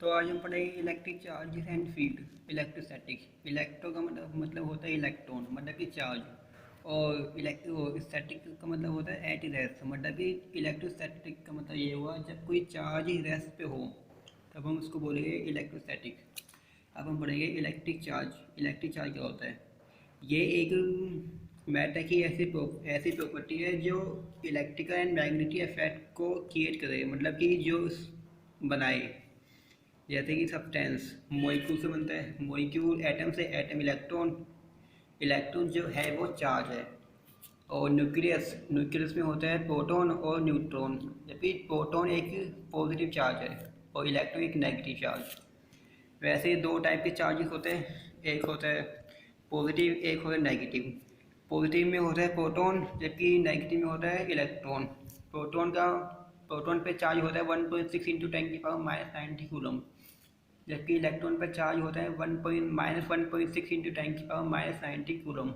तो आज हम पढ़ेंगे electric charges and field electrostatic. Electro का मतलब होता है इलेक्ट्रॉन, मतलब कि चार्ज। और स्टैटिक का मतलब होता है एट रेस्ट, मतलब कि इलेक्ट्रोस्टैटिक का मतलब ये हुआ जब कोई चार्ज रेस्ट पे हो तब हम उसको बोलेंगे इलेक्ट्रोस्टैटिक। अब हम पढ़ेंगे इलेक्ट्रिक चार्ज। इलेक्ट्रिक चार्ज क्या होता है? ये एक मैटर की ऐसी प्रॉपर्टी है जो इलेक्ट्रिकल एंड मैग्नेटिक इफेक्ट को क्रिएट करे, मतलब कि जो बनाए। जैसे कि सब्सटेंस मॉलिक्यूल से बनता है, मॉलिक्यूल एटम से, एटम इलेक्ट्रॉन, इलेक्ट्रॉन जो है वो चार्ज है। और न्यूक्लियस, न्यूक्लियस में होता है प्रोटॉन और न्यूट्रॉन, जबकि प्रोटॉन एक पॉजिटिव चार्ज है और इलेक्ट्रॉन एक नेगेटिव चार्ज। वैसे दो टाइप के चार्जेस होते हैं, एक होता है पॉजिटिव, एक होता है नेगेटिव। पॉजिटिव में होता है प्रोटॉन, जबकि नेगेटिव में होता है इलेक्ट्रॉन। प्रोटॉन पे चार्ज होता है 1.6 इंटू 10⁻90 कूलम, जबकि इलेक्ट्रॉन पर चार्ज होता है -1.6 इंटू 10⁻90 कूलम।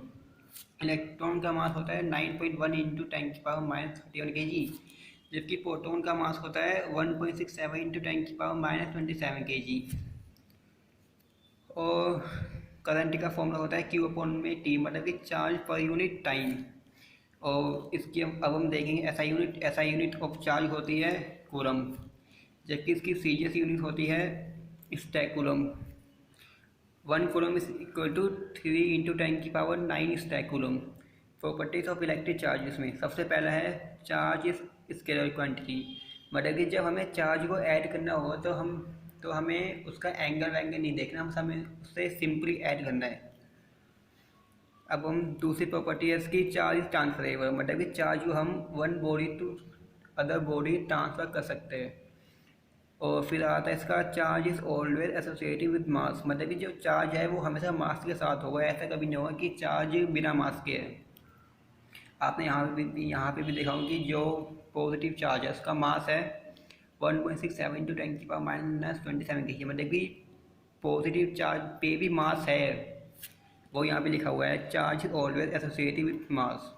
इलेक्ट्रॉन का मास होता है 9.1 इंटू 10⁻31 kg, जबकि प्रोटॉन का मास होता है 1.67 इंटू 10⁻27 kg। और करंट का फॉर्मूला होता है Q अपॉन में T, मतलब कि चार्ज पर यूनिट टाइम। और इसकी अब हम देखेंगे ऐसा यूनिट ऑफ चार्ज होती है कूलम, जबकि इसकी सीजीएस यूनिट होती है statcoulomb. 1 coulomb is equal to 3 × 10⁹ statcoulomb. Properties of electric charges में सबसे पहला है चार्ज इज स्केलर क्वांटिटी, मतलब कि जब हमें चार्ज को ऐड करना हो तो हमें उसका एंगल वैंगल नहीं देखना, हमें उससे सिंपली ऐड करना है। अब हम दूसरी प्रॉपर्टी है इसकी, चार्ज ट्रांसफरेबल, मतलब कि चार्ज को हम one body to other body transfer कर सकते हैं। और फिर आता है इसका charge is always associated with mass, मतलब कि जो चार्ज है वो हमेशा मास के साथ होगा, ऐसा कभी नहीं होगा कि चार्ज बिना मास के है। आपने यहाँ पे भी देखा होगा कि जो पॉजिटिव चार्ज है उसका मास है 1.67 × 10⁻27 kg, मतलब कि पॉजिटिव चार्ज पे भी मास है, वो यहाँ पे लिखा हुआ है charge is always associated with मास।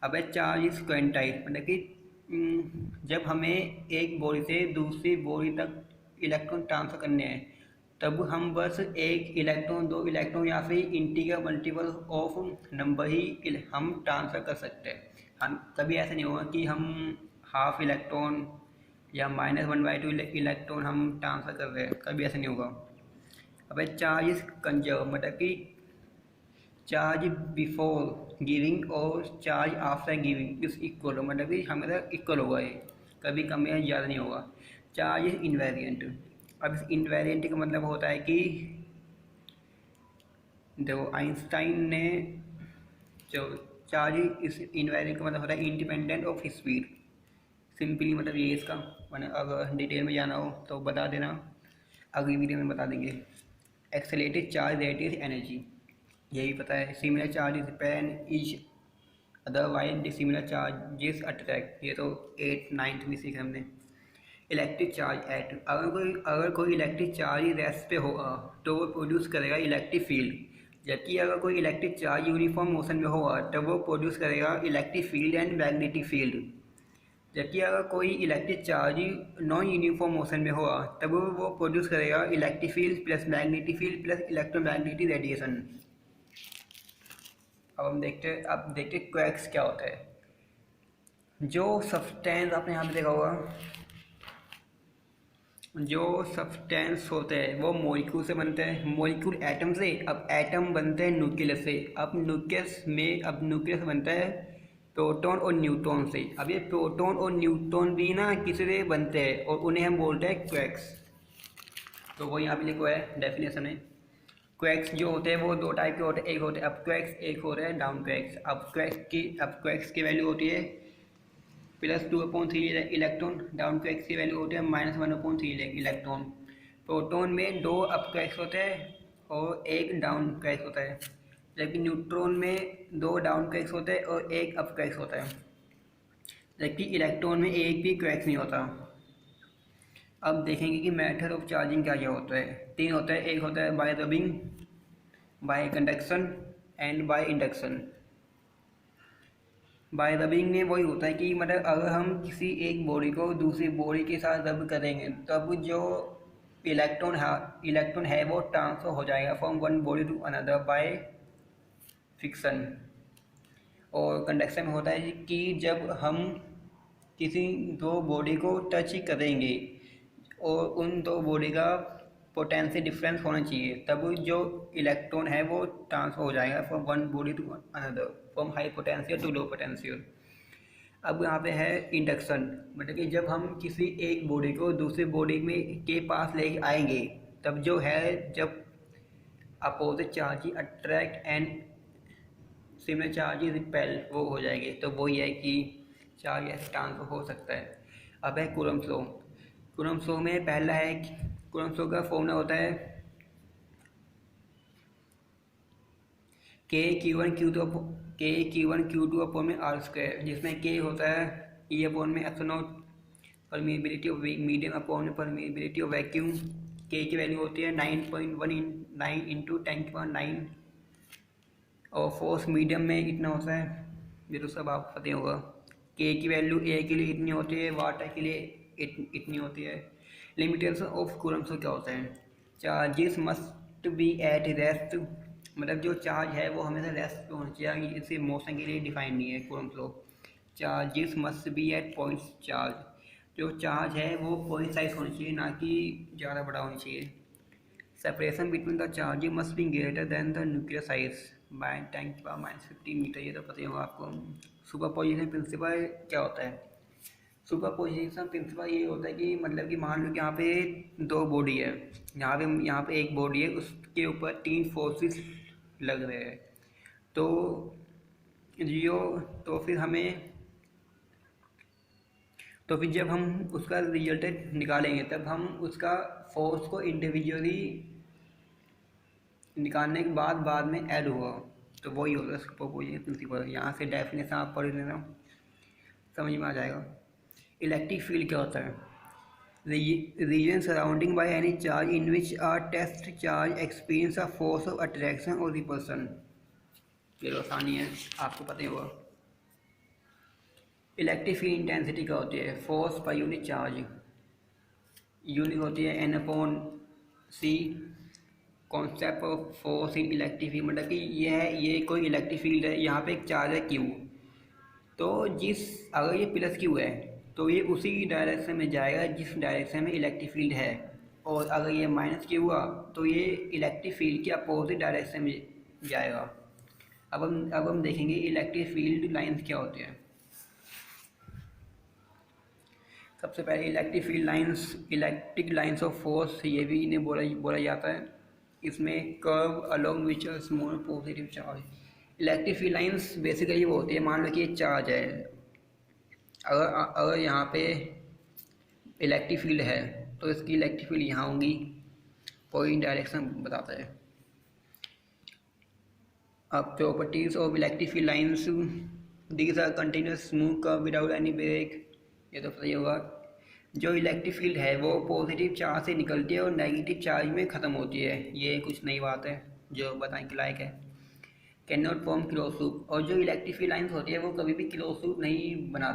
अब है चार्ज इज क्वांटाइज, मतलब कि जब हमें एक बॉडी से दूसरी बॉडी तक इलेक्ट्रॉन ट्रांसफर करने हैं तब हम बस एक इलेक्ट्रॉन, दो इलेक्ट्रॉन या फिर इंटीजर मल्टीपल ऑफ नंबर ही हम ट्रांसफ़र कर सकते हैं। हम कभी ऐसा नहीं होगा कि हम हाफ इलेक्ट्रॉन या -1/2 इलेक्ट्रॉन हम ट्रांसफ़र कर रहे हैं, कभी ऐसा नहीं होगा। अब चार्ज इज कंजर्व, मतलब कि चार्ज बिफोर गिविंग और charge after giving is equal, मतलब कि हमेशा इक्वल होगा, ये कभी कम या ज़्यादा नहीं होगा। चार्ज इज इनवेरिएंट, अब इस इनवेरिएंट का मतलब होता है कि देखो आइंस्टाइन ने जो चार्ज इस इनवेरिएंट का मतलब होता है इंडिपेंडेंट ऑफ स्पीड। सिंपली मतलब ये इसका, मैंने अगर डिटेल में जाना हो तो बता देना, अगली वीडियो में बता देंगे। एक्सेलेरेटेड चार्ज रेडियस एनर्जी, यही पता है। Similar charge is pen is otherwise similar charges attract, ये तो 8th 9th में सीखा हमने। इलेक्ट्रिक चार्ज एट, अगर कोई इलेक्ट्रिक चार्ज रेस्ट पे होगा तो वो प्रोड्यूस करेगा इलेक्ट्रिक फील्ड, जबकि अगर कोई इलेक्ट्रिक चार्ज यूनिफॉर्म मोशन में होगा तब वो प्रोड्यूस करेगा electric field and magnetic field. जबकि अगर कोई electric charge non uniform motion में होगा तब वो प्रोड्यूस करेगा electric field plus magnetic field plus electromagnetic radiation. अब देखते क्वैक्स क्या होता है। जो सब्सटेंस आपने यहाँ पे देखा होगा, जो सब्सटेंस होते हैं वो मॉलिक्यूल से बनते हैं, मॉलिक्यूल एटम से, अब एटम बनते हैं न्यूक्लियस से, अब न्यूक्लियस बनता है प्रोटॉन और न्यूट्रॉन से। अब ये प्रोटॉन और न्यूट्रॉन भी ना किसी से बनते हैं और उन्हें हम बोलते हैं क्वैक्स। तो वो यहाँ पे लिखा हुआ है डेफिनेशन है। क्वैक्स जो होते हैं वो दो टाइप के होते हैं, एक होते हैं अप क्वैक्स, एक होता है डाउन क्वैक्स। अप क्वैक्स की वैल्यू होती है +2/3 इलेक्ट्रॉन, डाउन क्वैक्स की वैल्यू होती है -1/3 इलेक्ट्रॉन। प्रोटॉन में दो अप क्वैक्स होते हैं और एक डाउन क्वैक्स होता है, जबकि न्यूट्रॉन में दो डाउन क्वैक्स होते हैं और एक अप क्वैक्स होता है, जबकि इलेक्ट्रॉन में एक भी क्वैक्स नहीं होता। अब देखेंगे कि मेथड ऑफ चार्जिंग क्या क्या होता है। तीन होता है, एक होता है bye rubbing, bye conduction and by induction. Bye rubbing में वही होता है कि मतलब अगर हम किसी एक बॉडी को दूसरी बॉडी के साथ रब करेंगे तब जो इलेक्ट्रॉन है वो ट्रांसफर हो जाएगा from one body to another by friction. और कंडक्शन में होता है कि जब हम किसी दो बॉडी को टच करेंगे और उन दो बॉडी का पोटेंशियल डिफरेंस होना चाहिए, तब जो इलेक्ट्रॉन है वो ट्रांसफर हो जाएगा from one body to another, from high potential to low potential. अब यहाँ पे है इंडक्शन, मतलब कि जब हम किसी एक बॉडी को दूसरी बॉडी में के पास ले आएंगे, तब जो है जब opposite charge attract and similar charge repel वो हो जाएंगे, तो वो ये है कि चार्ज ऐसे ट्रांसफर हो सकता है। अब है कूलम्ब लॉ। कूलम्ब लॉ में पहला है कूलम्ब लॉ का फॉर्मूला होता है Q1 Q2 अपॉन में R², जिसमें K होता है E अपॉन में epsilon permeability of medium upon में परमिएबिलिटी ऑफ वैक्यूम। K की वैल्यू होती है 9.19 इंटू 10⁹, और फोर्स मीडियम में इतना होता है, ये तो सब आपको पता होगा। K की वैल्यू A के लिए इतनी होती है, वाटर के लिए इतनी होती है। लिमिटेशन ऑफ कूलम्ब लॉ क्या होता है? Charges must be at rest, मतलब जो चार्ज है वो हमेशा रेस्ट पे होना चाहिए, इसे मोशन के लिए डिफाइन नहीं है coulomb law. Charges must be at point charge, जो चार्ज है वो पॉइंट साइज होना चाहिए, ना कि ज़्यादा बड़ा होना चाहिए। Separation between the charge must be greater than the nuclear size by 10⁻⁻15 metre, ये तो पता ही होगा आपको। सुपरपोजिशन प्रिंसिपल क्या होता है? सुपरपोजिशन प्रिंसिपल ये होता है कि मतलब कि मान लो कि यहाँ पे दो बॉडी है, यहाँ पे एक बॉडी है, उसके ऊपर तीन फोर्सेस लग रहे हैं, तो फिर जब हम उसका रिजल्ट निकालेंगे, तब हम उसका फोर्स को इंडिविजुअली निकालने के बाद में ऐड हुआ, तो वही होता है सुपरपोजिशन प्रिंसिपल। यहाँ से डेफिनेशन आप पढ़ लेना, समझ में आ जाएगा। इलेक्ट्रिक फील्ड क्या होता है? Region surrounding by any charge in which are test charge experience a force of attraction और रिपल्सन। ये आसानी है, आपको पता ही होगा। इलेक्ट्रिक फील्ड इंटेंसिटी क्या होती है? Force per unit charge, unit होती है N/C। Concept of force in electric field, मतलब कि ये कोई इलेक्ट्रिक फील्ड है, यहाँ पे एक चार्ज है Q, तो अगर ये प्लस Q है तो ये उसी डायरेक्शन में जाएगा जिस डायरेक्शन में इलेक्ट्रिक फील्ड है, और अगर ये माइनस Q हुआ तो ये इलेक्ट्रिक फील्ड के अपोजिट डायरेक्शन में जाएगा। अब हम देखेंगे इलेक्ट्रिक फील्ड लाइंस क्या होती है। सबसे पहले electric field lines, electric lines of force, ये भी इन्हें बोला जाता है। इसमें curve along which a small positive charge. Electric field lines basically वो होती है, मान लो कि ये चार्ज है, अगर यहाँ पे इलेक्ट्रिक फील्ड है तो इसकी इलेक्ट्रिक फील्ड यहाँ होंगी, पॉइंट डायरेक्शन बताता है। अब properties of electric field lines, these are continuous smooth curve without any break, ये तो पता ही होगा। जो इलेक्ट्रिक फील्ड है वो पॉजिटिव चार्ज से निकलती है और नेगेटिव चार्ज में ख़त्म होती है, ये कुछ नई बात है जो बताने के लायक है। Can not form close loop, और जो इलेक्ट्रिक फील्ड लाइंस होती है वो कभी भी क्लोज लूप नहीं बनाती।